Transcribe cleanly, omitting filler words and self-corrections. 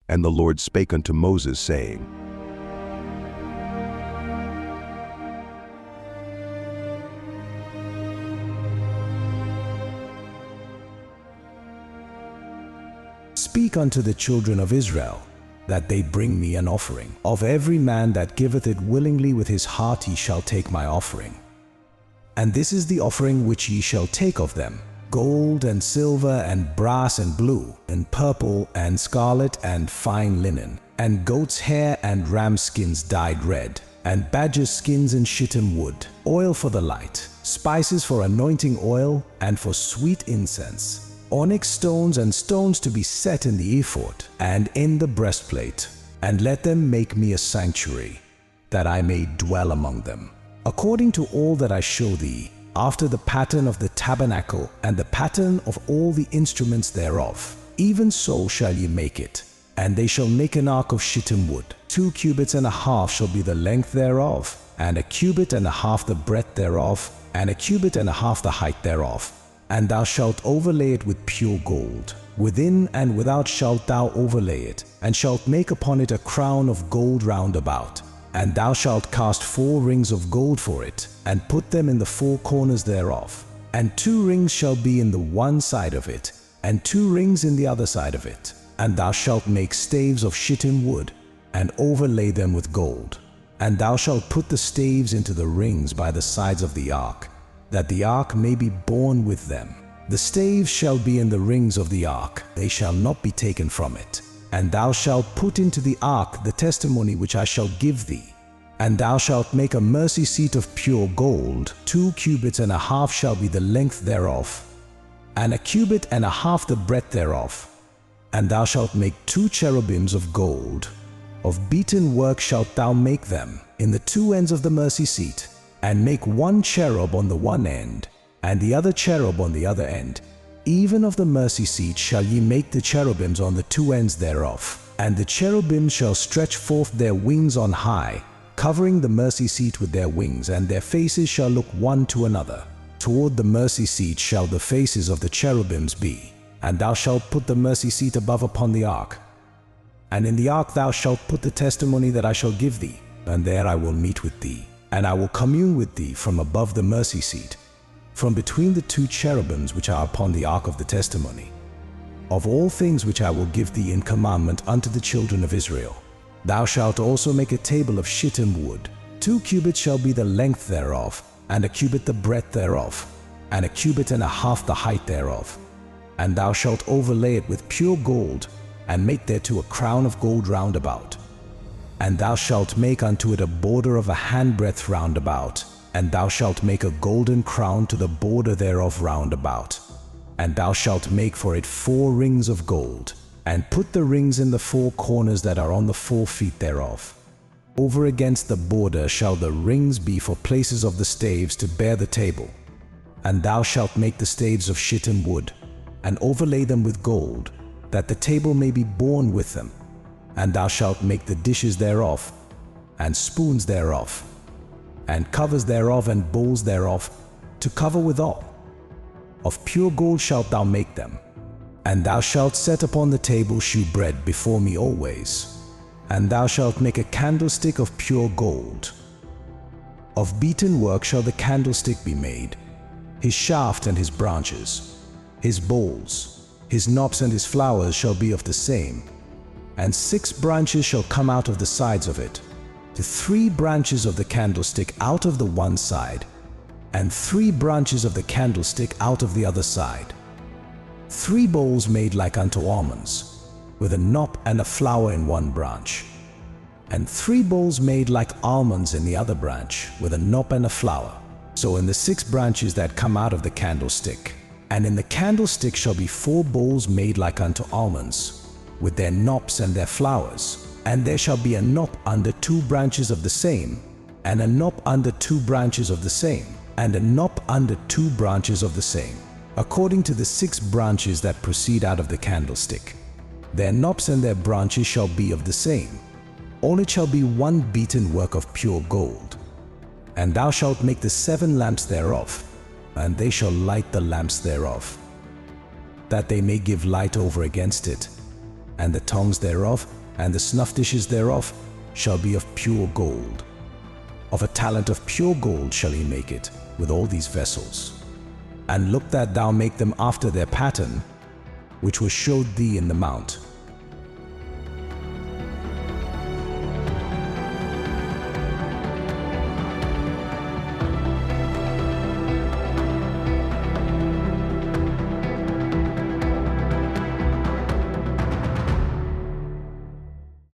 And the Lord spake unto Moses, saying, Speak unto the children of Israel, that they bring me an offering. Of every man that giveth it willingly with his heart ye shall take my offering. And this is the offering which ye shall take of them: gold and silver and brass and blue and purple and scarlet and fine linen, and goat's hair and ram skins dyed red, and badger skins and shittim wood, oil for the light, spices for anointing oil and for sweet incense, onyx stones and stones to be set in the ephod and in the breastplate. And let them make me a sanctuary, that I may dwell among them, according to all that I show thee, after the pattern of the tabernacle and the pattern of all the instruments thereof. Even so shall ye make it. And they shall make an ark of shittim wood. 2 cubits and a half shall be the length thereof, and a cubit and a half the breadth thereof, and a cubit and a half the height thereof. And thou shalt overlay it with pure gold. Within and without shalt thou overlay it, and shalt make upon it a crown of gold round about. And thou shalt cast 4 rings of gold for it, and put them in the 4 corners thereof. And 2 rings shall be in the one side of it, and 2 rings in the other side of it. And thou shalt make staves of shittim wood, and overlay them with gold. And thou shalt put the staves into the rings by the sides of the ark, that the ark may be borne with them. The staves shall be in the rings of the ark, they shall not be taken from it. And thou shalt put into the ark the testimony which I shall give thee. And thou shalt make a mercy seat of pure gold. 2 cubits and a half shall be the length thereof, and a cubit and a half the breadth thereof. And thou shalt make 2 cherubims of gold. Of beaten work shalt thou make them in the 2 ends of the mercy seat, and make 1 cherub on the one end, and the other cherub on the other end. Even of the mercy seat shall ye make the cherubims on the 2 ends thereof. And the cherubims shall stretch forth their wings on high, covering the mercy seat with their wings, and their faces shall look one to another. Toward the mercy seat shall the faces of the cherubims be. And thou shalt put the mercy seat above upon the ark. And in the ark thou shalt put the testimony that I shall give thee, and there I will meet with thee. And I will commune with thee from above the mercy seat, from between the 2 cherubims which are upon the ark of the testimony. Of all things which I will give thee in commandment unto the children of Israel, thou shalt also make a table of shittim wood. 2 cubits shall be the length thereof, and a cubit the breadth thereof, and a cubit and a half the height thereof. And thou shalt overlay it with pure gold, and make thereto a crown of gold round about. And thou shalt make unto it a border of a handbreadth round about, and thou shalt make a golden crown to the border thereof round about. And thou shalt make for it 4 rings of gold, and put the rings in the 4 corners that are on the 4 feet thereof. Over against the border shall the rings be for places of the staves to bear the table. And thou shalt make the staves of shittim wood, and overlay them with gold, that the table may be borne with them. And thou shalt make the dishes thereof, and spoons thereof, and covers thereof, and bowls thereof, to cover withal. Of pure gold shalt thou make them. And thou shalt set upon the table shewbread before me always. And thou shalt make a candlestick of pure gold. Of beaten work shall the candlestick be made, his shaft and his branches, his bowls, his knops and his flowers shall be of the same. And 6 branches shall come out of the sides of it, the 3 branches of the candlestick out of the one side, and 3 branches of the candlestick out of the other side. 3 bowls made like unto almonds, with a knop and a flower in one branch, and 3 bowls made like almonds in the other branch, with a knop and a flower. So in the 6 branches that come out of the candlestick. And in the candlestick shall be 4 bowls made like unto almonds, with their knops and their flowers. And there shall be a knop under 2 branches of the same, and a knop under 2 branches of the same, and a knop under 2 branches of the same, according to the 6 branches that proceed out of the candlestick. Their knops and their branches shall be of the same. All it shall be 1 beaten work of pure gold. And thou shalt make the 7 lamps thereof, and they shall light the lamps thereof, that they may give light over against it. and the tongs thereof, and the snuff dishes thereof, shall be of pure gold. Of a talent of pure gold shall he make it, with all these vessels. And look that thou make them after their pattern, which was showed thee in the mount.